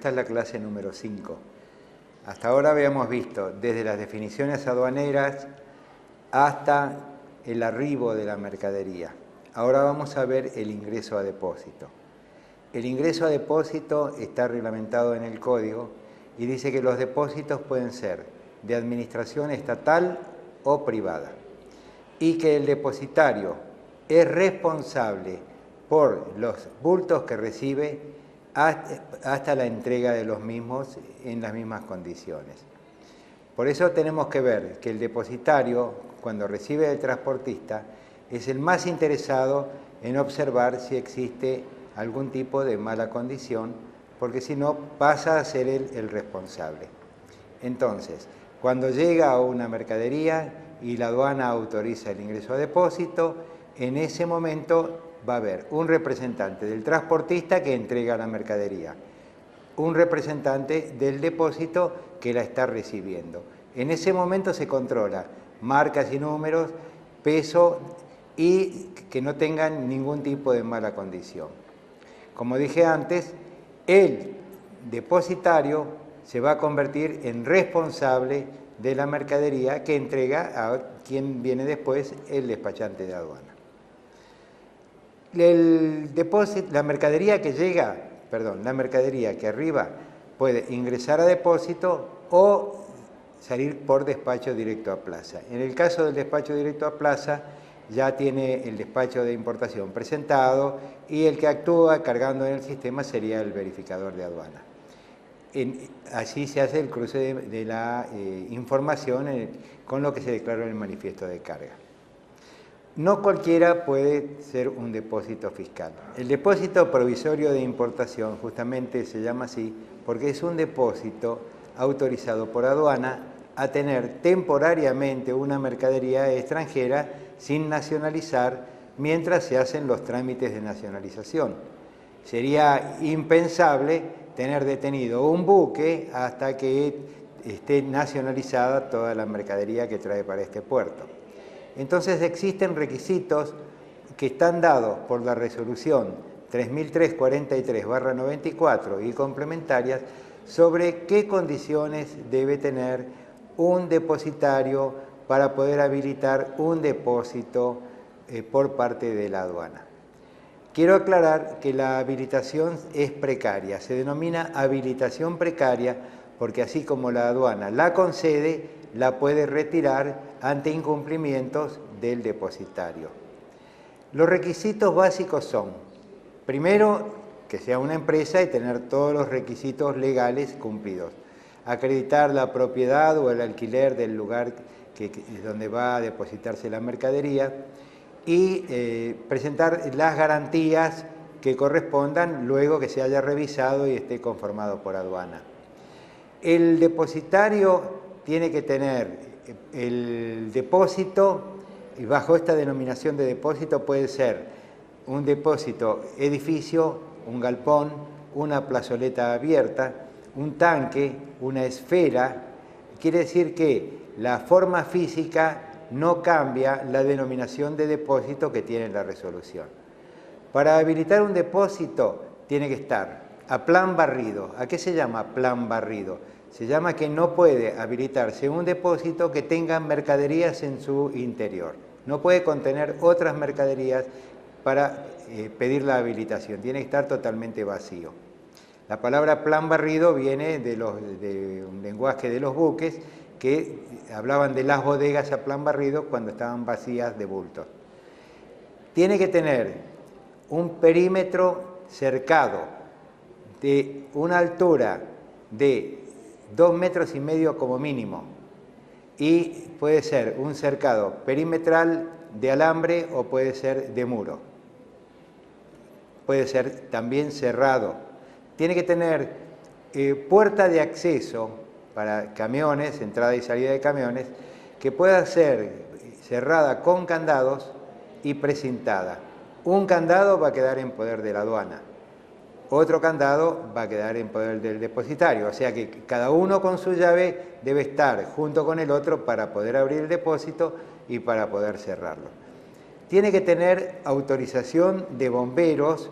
esta es la clase número 5. Hasta ahora habíamos visto desde las definiciones aduaneras hasta el arribo de la mercadería. Ahora vamos a ver el ingreso a depósito. El ingreso a depósito está reglamentado en el código y dice que los depósitos pueden ser de administración estatal o privada y que el depositario es responsable por los bultos que recibe hasta la entrega de los mismos en las mismas condiciones. Por eso tenemos que ver que el depositario, cuando recibe del transportista, es el más interesado en observar si existe algún tipo de mala condición, porque si no pasa a ser él el responsable. Entonces, cuando llega una mercadería y la aduana autoriza el ingreso a depósito, en ese momento va a haber un representante del transportista que entrega la mercadería, un representante del depósito que la está recibiendo. En ese momento se controla marcas y números, peso y que no tengan ningún tipo de mala condición. Como dije antes, el depositario se va a convertir en responsable de la mercadería que entrega a quien viene después, el despachante de aduana. La mercadería que arriba puede ingresar a depósito o salir por despacho directo a plaza. En el caso del despacho directo a plaza, ya tiene el despacho de importación presentado y el que actúa cargando en el sistema sería el verificador de aduana. Así se hace el cruce de la información con lo que se declaró en el manifiesto de carga. No cualquiera puede ser un depósito fiscal. El depósito provisorio de importación justamente se llama así porque es un depósito autorizado por aduana a tener temporariamente una mercadería extranjera sin nacionalizar mientras se hacen los trámites de nacionalización. Sería impensable tener detenido un buque hasta que esté nacionalizada toda la mercadería que trae para este puerto. Entonces existen requisitos que están dados por la resolución 3343/94 y complementarias sobre qué condiciones debe tener un depositario para poder habilitar un depósito por parte de la aduana. Quiero aclarar que la habilitación es precaria, se denomina habilitación precaria porque así como la aduana la concede, la puede retirar ante incumplimientos del depositario. Los requisitos básicos son, primero, que sea una empresa y tener todos los requisitos legales cumplidos. Acreditar la propiedad o el alquiler del lugar donde va a depositarse la mercadería y presentar las garantías que correspondan luego que se haya revisado y esté conformado por aduana. El depositario tiene que tener el depósito, y bajo esta denominación de depósito puede ser un depósito edificio, un galpón, una plazoleta abierta, un tanque, una esfera. Quiere decir que la forma física no cambia la denominación de depósito que tiene la resolución. Para habilitar un depósito tiene que estar a plan barrido. ¿A qué se llama plan barrido? Se llama que no puede habilitarse un depósito que tenga mercaderías en su interior. No puede contener otras mercaderías para pedir la habilitación. Tiene que estar totalmente vacío. La palabra plan barrido viene de un lenguaje de los buques que hablaban de las bodegas a plan barrido cuando estaban vacías de bultos. Tiene que tener un perímetro cercado de una altura de 2,5 metros como mínimo y puede ser un cercado perimetral de alambre o puede ser de muro. Puede ser también cerrado. Tiene que tener puerta de acceso para camiones, entrada y salida de camiones, que pueda ser cerrada con candados y precintada. Un candado va a quedar en poder de la aduana. Otro candado va a quedar en poder del depositario, o sea que cada uno con su llave debe estar junto con el otro para poder abrir el depósito y para poder cerrarlo. Tiene que tener autorización de bomberos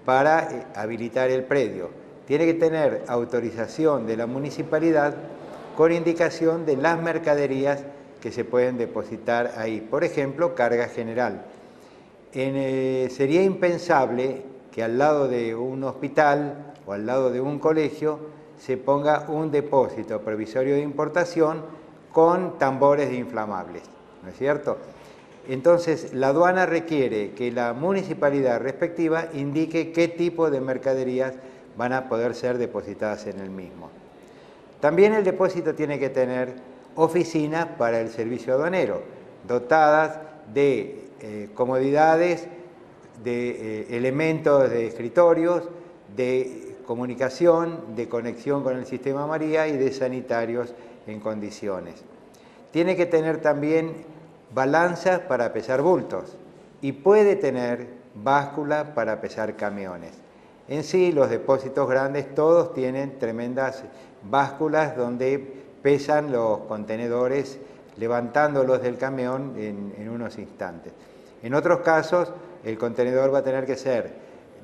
para habilitar el predio. tiene que tener autorización de la municipalidad con indicación de las mercaderías que se pueden depositar ahí. Por ejemplo, carga general. Sería impensable que al lado de un hospital o al lado de un colegio se ponga un depósito provisorio de importación con tambores de inflamables, ¿no es cierto? Entonces, la aduana requiere que la municipalidad respectiva indique qué tipo de mercaderías van a poder ser depositadas en el mismo. También el depósito tiene que tener oficinas para el servicio aduanero, dotadas de comodidades, de elementos de escritorios, de comunicación, de conexión con el sistema María y de sanitarios en condiciones. Tiene que tener también balanzas para pesar bultos y puede tener báscula para pesar camiones. En sí, los depósitos grandes todos tienen tremendas básculas donde pesan los contenedores levantándolos del camión en unos instantes. En otros casos, el contenedor va a tener que ser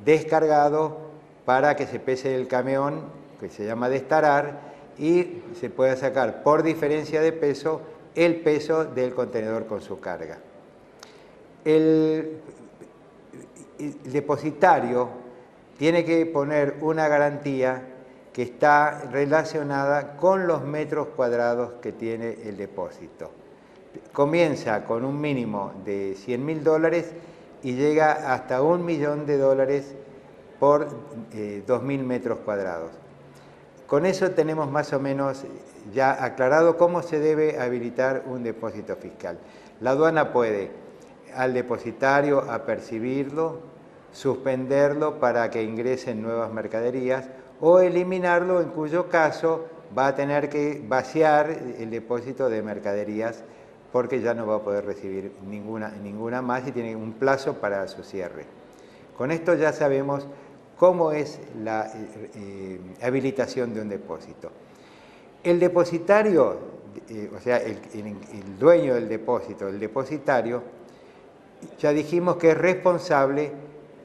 descargado para que se pese el camión, que se llama destarar, y se pueda sacar por diferencia de peso el peso del contenedor con su carga. El depositario tiene que poner una garantía que está relacionada con los metros cuadrados que tiene el depósito. Comienza con un mínimo de $100.000 y llega hasta $1 millón por 2.000 metros cuadrados. Con eso tenemos más o menos ya aclarado cómo se debe habilitar un depósito fiscal. La aduana puede al depositario apercibirlo, suspenderlo para que ingresen nuevas mercaderías o eliminarlo, en cuyo caso va a tener que vaciar el depósito de mercaderías porque ya no va a poder recibir ninguna más y tiene un plazo para su cierre. Con esto ya sabemos cómo es la habilitación de un depósito. El depositario, o sea, el dueño del depósito, el depositario, ya dijimos que es responsable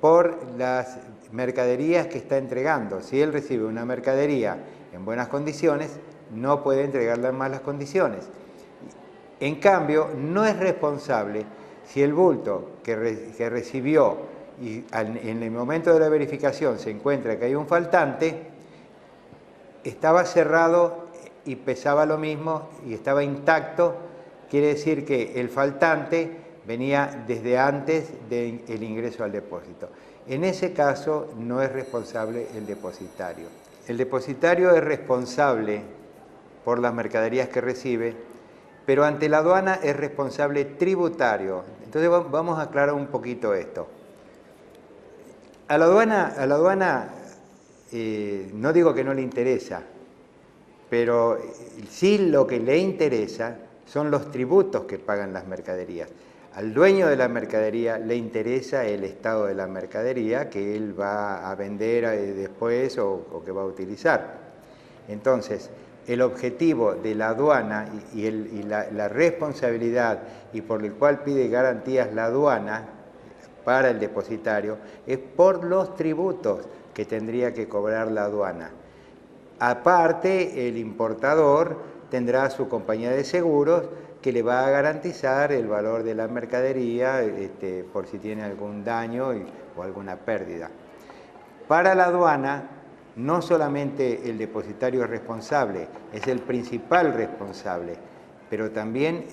por las mercaderías que está entregando. Si él recibe una mercadería en buenas condiciones, no puede entregarla en malas condiciones. En cambio, no es responsable si el bulto que recibió y en el momento de la verificación se encuentra que hay un faltante, estaba cerrado y pesaba lo mismo y estaba intacto, quiere decir que el faltante venía desde antes del ingreso al depósito. En ese caso no es responsable el depositario. El depositario es responsable por las mercaderías que recibe, pero ante la aduana es responsable tributario. Entonces vamos a aclarar un poquito esto. A la aduana no digo que no le interesa, pero sí lo que le interesa son los tributos que pagan las mercaderías. Al dueño de la mercadería le interesa el estado de la mercadería que él va a vender después o que va a utilizar. Entonces, el objetivo de la aduana y la responsabilidad y por el cual pide garantías la aduana para el depositario es por los tributos que tendría que cobrar la aduana. Aparte, el importador tendrá su compañía de seguros que le va a garantizar el valor de la mercadería por si tiene algún daño o alguna pérdida. Para la aduana, no solamente el depositario es responsable, es el principal responsable, pero también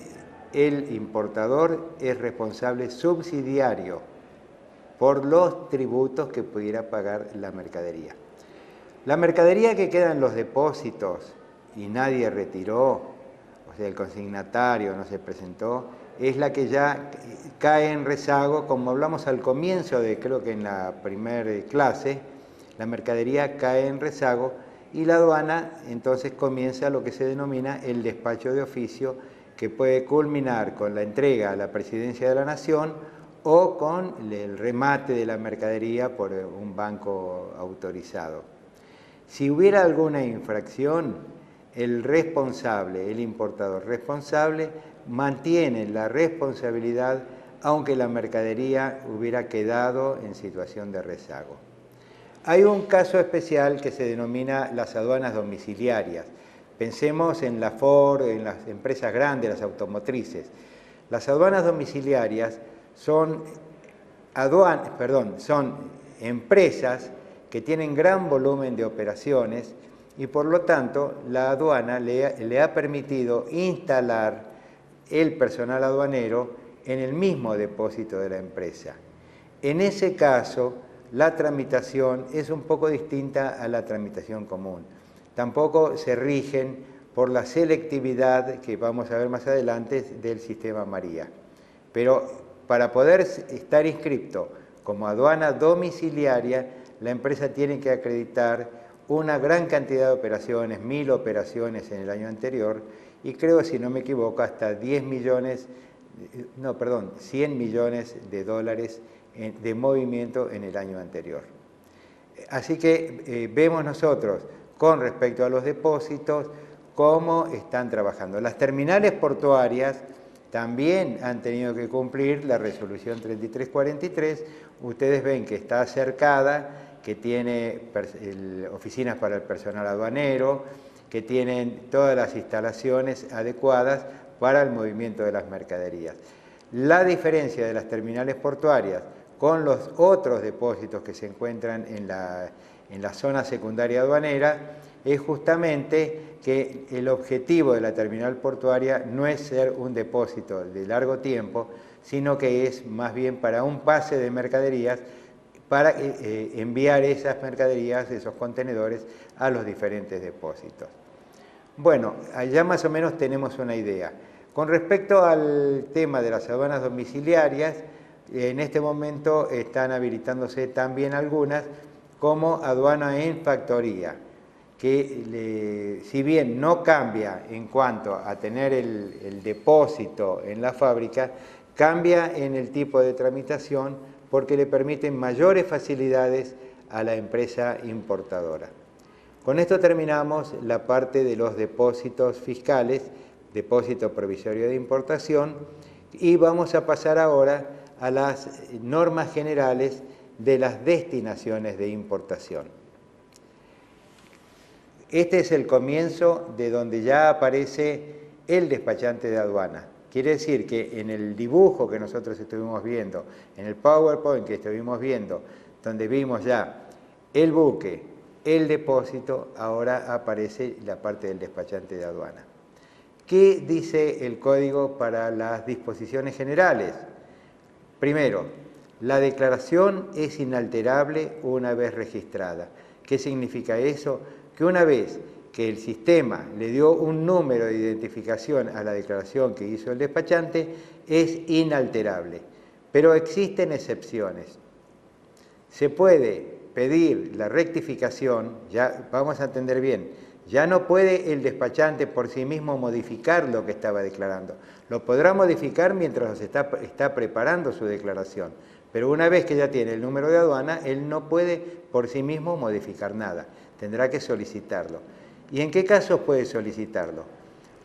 el importador es responsable subsidiario por los tributos que pudiera pagar la mercadería. La mercadería que queda en los depósitos y nadie retiró, o sea, el consignatario no se presentó, es la que ya cae en rezago, como hablamos al comienzo creo que en la primera clase, la mercadería cae en rezago y la aduana entonces comienza lo que se denomina el despacho de oficio, que puede culminar con la entrega a la Presidencia de la Nación o con el remate de la mercadería por un banco autorizado. Si hubiera alguna infracción, el responsable, el importador responsable, mantiene la responsabilidad aunque la mercadería hubiera quedado en situación de rezago. Hay un caso especial que se denomina las aduanas domiciliarias. Pensemos en la Ford, en las empresas grandes, las automotrices. Las aduanas domiciliarias son empresas que tienen gran volumen de operaciones y por lo tanto la aduana le ha permitido instalar el personal aduanero en el mismo depósito de la empresa. En ese caso, la tramitación es un poco distinta a la tramitación común. Tampoco se rigen por la selectividad que vamos a ver más adelante del sistema María. Pero para poder estar inscripto como aduana domiciliaria, la empresa tiene que acreditar una gran cantidad de operaciones, 1000 operaciones en el año anterior, y creo, si no me equivoco, hasta 100 millones de dólares de movimiento en el año anterior. Así que vemos nosotros, con respecto a los depósitos, cómo están trabajando. Las terminales portuarias también han tenido que cumplir la resolución 3343. Ustedes ven que está cercada, que tiene oficinas para el personal aduanero, que tienen todas las instalaciones adecuadas para el movimiento de las mercaderías. La diferencia de las terminales portuarias con los otros depósitos que se encuentran en la zona secundaria aduanera es justamente que el objetivo de la terminal portuaria no es ser un depósito de largo tiempo, sino que es más bien para un pase de mercaderías, para enviar esas mercaderías, esos contenedores, a los diferentes depósitos. Bueno, allá más o menos tenemos una idea. Con respecto al tema de las aduanas domiciliarias, en este momento están habilitándose también algunas como aduana en factoría, que si bien no cambia en cuanto a tener el depósito en la fábrica, cambia en el tipo de tramitación porque le permiten mayores facilidades a la empresa importadora. Con esto terminamos la parte de los depósitos fiscales, depósito provisorio de importación, y vamos a pasar ahora a las normas generales de las destinaciones de importación. Este es el comienzo de donde ya aparece el despachante de aduana. Quiere decir que en el dibujo que nosotros estuvimos viendo, en el PowerPoint que estuvimos viendo, donde vimos ya el buque, el depósito, ahora aparece la parte del despachante de aduana. ¿Qué dice el código para las disposiciones generales? Primero, la declaración es inalterable una vez registrada. ¿Qué significa eso? Que una vez que el sistema le dio un número de identificación a la declaración que hizo el despachante, es inalterable. Pero existen excepciones. Se puede pedir la rectificación, ya vamos a entender bien, ya no puede el despachante por sí mismo modificar lo que estaba declarando. Lo podrá modificar mientras está preparando su declaración, pero una vez que ya tiene el número de aduana, él no puede por sí mismo modificar nada, tendrá que solicitarlo. ¿Y en qué casos puede solicitarlo?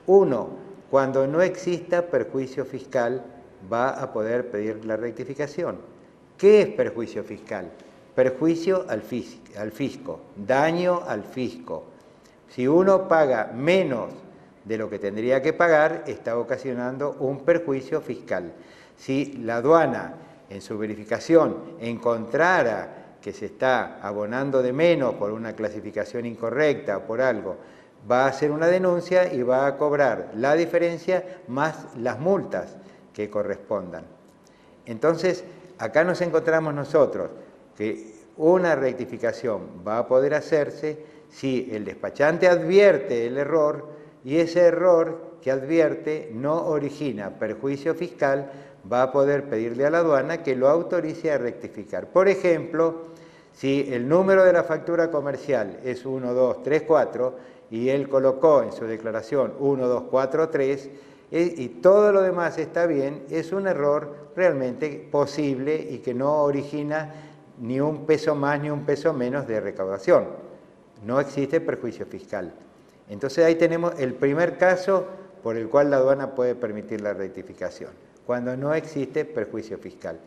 Uno, cuando no exista perjuicio fiscal, va a poder pedir la rectificación. ¿Qué es perjuicio fiscal? Perjuicio al fisco, daño al fisco. Si uno paga menos de lo que tendría que pagar, está ocasionando un perjuicio fiscal. Si la aduana, en su verificación, encontrara que se está abonando de menos por una clasificación incorrecta o por algo, va a hacer una denuncia y va a cobrar la diferencia más las multas que correspondan. Entonces, acá nos encontramos nosotros que una rectificación va a poder hacerse si el despachante advierte el error y ese error que advierte no origina perjuicio fiscal, va a poder pedirle a la aduana que lo autorice a rectificar. Por ejemplo, si el número de la factura comercial es 1234 y él colocó en su declaración 1243 y todo lo demás está bien, es un error realmente posible y que no origina ni un peso más ni un peso menos de recaudación. No existe perjuicio fiscal. Entonces ahí tenemos el primer caso por el cual la aduana puede permitir la rectificación, cuando no existe perjuicio fiscal.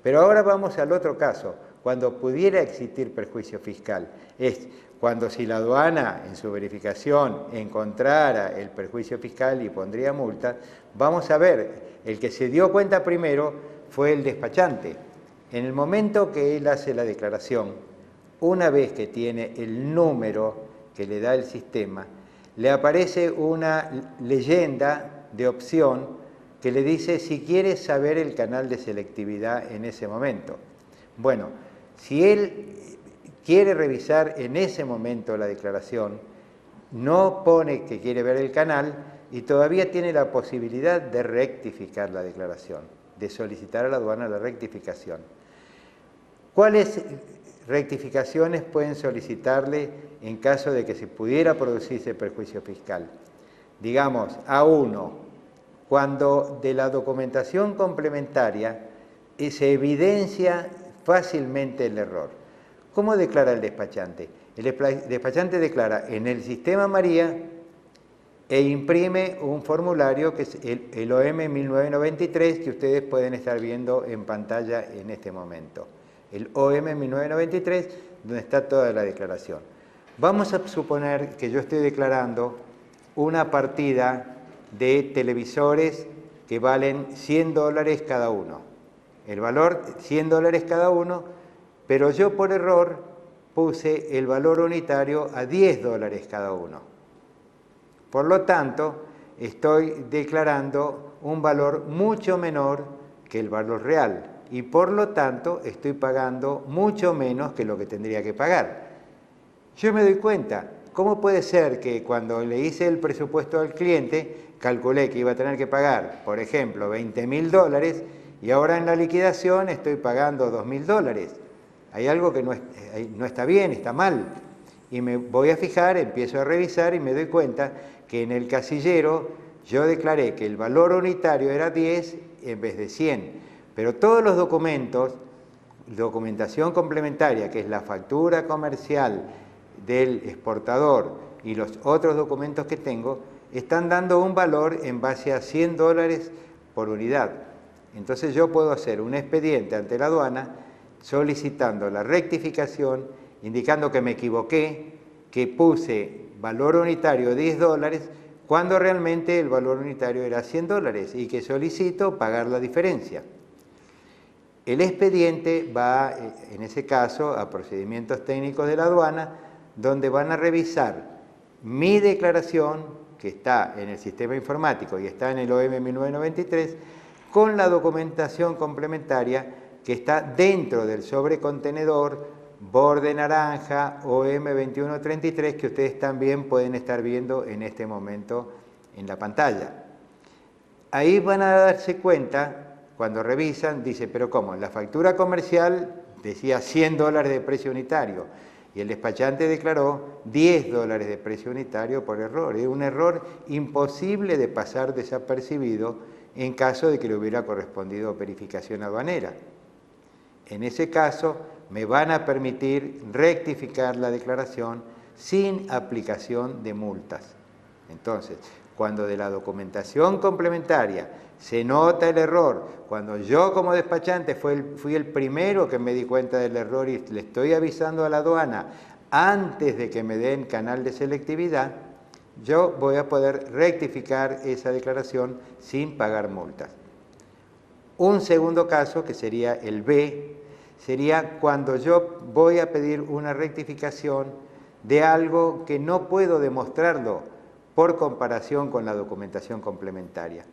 Pero ahora vamos al otro caso, cuando pudiera existir perjuicio fiscal. Es cuando si la aduana en su verificación encontrara el perjuicio fiscal y pondría multa, vamos a ver, el que se dio cuenta primero fue el despachante. En el momento que él hace la declaración, una vez que tiene el número que le da el sistema, le aparece una leyenda de opción que le dice si quiere saber el canal de selectividad en ese momento. Bueno, si él quiere revisar en ese momento la declaración, no pone que quiere ver el canal y todavía tiene la posibilidad de rectificar la declaración, de solicitar a la aduana la rectificación. ¿Cuáles rectificaciones pueden solicitarle en caso de que se pudiera producirse perjuicio fiscal? Digamos, A1, cuando de la documentación complementaria se evidencia fácilmente el error. ¿Cómo declara el despachante? El despachante declara en el sistema María e imprime un formulario que es el OM 1993 que ustedes pueden estar viendo en pantalla en este momento. El OM 1993, donde está toda la declaración. Vamos a suponer que yo estoy declarando una partida de televisores que valen $100 cada uno. El valor $100 cada uno, pero yo por error puse el valor unitario a $10 cada uno. Por lo tanto, estoy declarando un valor mucho menor que el valor real y por lo tanto estoy pagando mucho menos que lo que tendría que pagar. Yo me doy cuenta, ¿cómo puede ser que cuando le hice el presupuesto al cliente calculé que iba a tener que pagar, por ejemplo, $20.000 y ahora en la liquidación estoy pagando $2.000? Hay algo que no está bien, está mal. Y me voy a fijar, empiezo a revisar y me doy cuenta que en el casillero yo declaré que el valor unitario era 10 en vez de 100. Pero todos los documentos, documentación complementaria, que es la factura comercial del exportador y los otros documentos que tengo, están dando un valor en base a $100 por unidad. Entonces yo puedo hacer un expediente ante la aduana solicitando la rectificación, indicando que me equivoqué, que puse valor unitario $10 cuando realmente el valor unitario era $100 y que solicito pagar la diferencia. El expediente va, en ese caso, a procedimientos técnicos de la aduana, donde van a revisar mi declaración, que está en el sistema informático y está en el OM 1993, con la documentación complementaria que está dentro del sobrecontenedor borde naranja OM 2133 que ustedes también pueden estar viendo en este momento en la pantalla. Ahí van a darse cuenta, cuando revisan, dice, pero ¿cómo? La factura comercial decía $100 de precio unitario y el despachante declaró $10 de precio unitario por error. Es un error imposible de pasar desapercibido en caso de que le hubiera correspondido verificación aduanera. En ese caso, me van a permitir rectificar la declaración sin aplicación de multas. Entonces, cuando de la documentación complementaria se nota el error, cuando yo como despachante fui el primero que me di cuenta del error y le estoy avisando a la aduana antes de que me den canal de selectividad, yo voy a poder rectificar esa declaración sin pagar multas. Un segundo caso, que sería el B, sería cuando yo voy a pedir una rectificación de algo que no puedo demostrarlo por comparación con la documentación complementaria.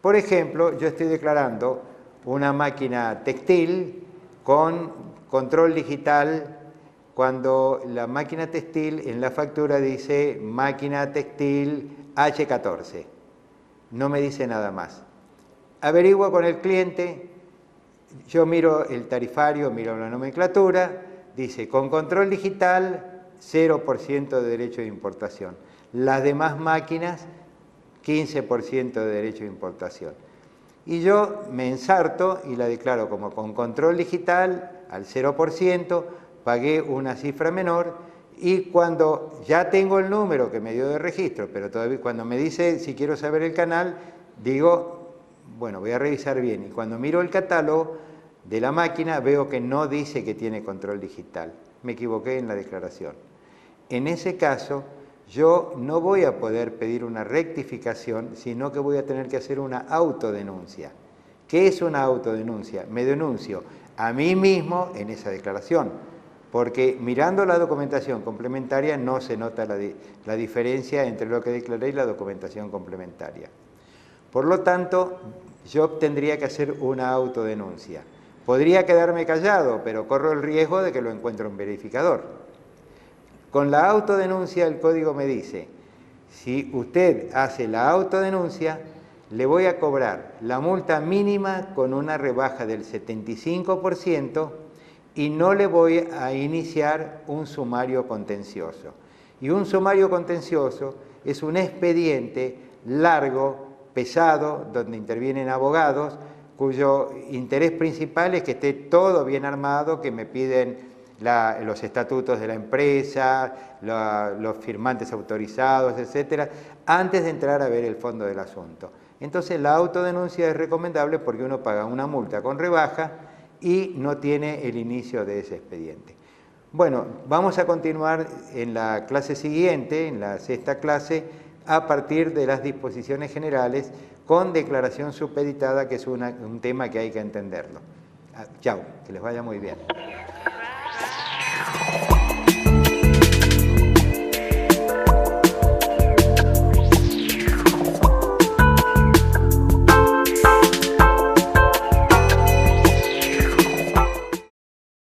Por ejemplo, yo estoy declarando una máquina textil con control digital cuando la máquina textil en la factura dice máquina textil H14. No me dice nada más. Averiguo con el cliente, yo miro el tarifario, miro la nomenclatura, dice con control digital 0% de derecho de importación. Las demás máquinas 15% de derecho de importación. Y yo me ensarto y la declaro como con control digital al 0%, pagué una cifra menor y cuando ya tengo el número que me dio de registro, pero todavía cuando me dice si quiero saber el canal, digo, bueno, voy a revisar bien. Y cuando miro el catálogo, de la máquina, veo que no dice que tiene control digital. Me equivoqué en la declaración. En ese caso, yo no voy a poder pedir una rectificación, sino que voy a tener que hacer una autodenuncia. ¿Qué es una autodenuncia? Me denuncio a mí mismo en esa declaración, porque mirando la documentación complementaria no se nota la diferencia entre lo que declaré y la documentación complementaria. Por lo tanto, yo tendría que hacer una autodenuncia. Podría quedarme callado, pero corro el riesgo de que lo encuentre un verificador. Con la autodenuncia el código me dice, si usted hace la autodenuncia, le voy a cobrar la multa mínima con una rebaja del 75% y no le voy a iniciar un sumario contencioso. Y un sumario contencioso es un expediente largo, pesado, donde intervienen abogados, cuyo interés principal es que esté todo bien armado, que me piden los estatutos de la empresa, los firmantes autorizados, etcétera, antes de entrar a ver el fondo del asunto. Entonces la autodenuncia es recomendable porque uno paga una multa con rebaja y no tiene el inicio de ese expediente. Bueno, vamos a continuar en la clase siguiente, en la sexta clase, a partir de las disposiciones generales con declaración supeditada, que es un tema que hay que entenderlo. Chao, que les vaya muy bien.